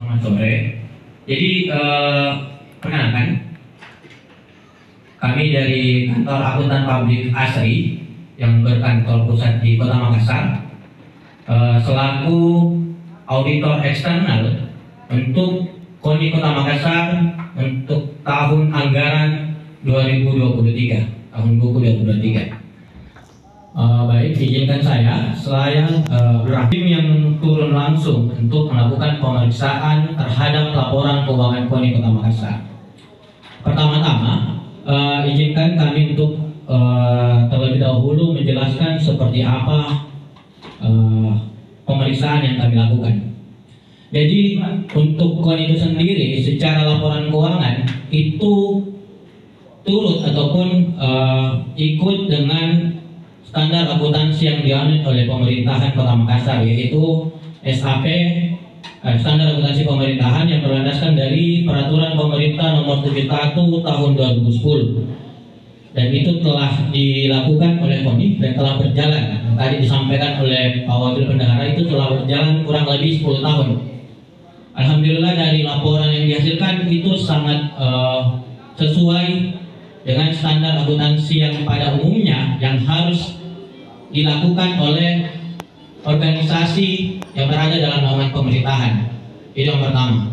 Selamat sore. Jadi perkenalkan, kami dari kantor akuntan publik ASRI yang berkantor pusat di Kota Makassar selaku auditor eksternal untuk KONI Kota Makassar untuk tahun anggaran 2023, tahun buku 2023. Baik, izinkan saya tim yang turun langsung untuk melakukan pemeriksaan terhadap laporan keuangan KONI Kota Makassar. Pertama-tama, izinkan kami untuk terlebih dahulu menjelaskan seperti apa pemeriksaan yang kami lakukan. Jadi untuk KONI itu sendiri secara laporan keuangan itu turut ataupun ikut dengan standar akuntansi yang dianut oleh pemerintahan Kota Makassar, yaitu SAP, standar akuntansi pemerintahan yang berlandaskan dari Peraturan Pemerintah Nomor 71 Tahun 2010, dan itu telah dilakukan oleh KONI dan telah berjalan. Tadi disampaikan oleh Pak Wakil Bendahara, itu telah berjalan kurang lebih 10 tahun. Alhamdulillah dari laporan yang dihasilkan itu sangat sesuai dengan standar akuntansi yang pada umumnya yang harus dilakukan oleh organisasi yang berada dalam naungan pemerintahan. Itu yang pertama.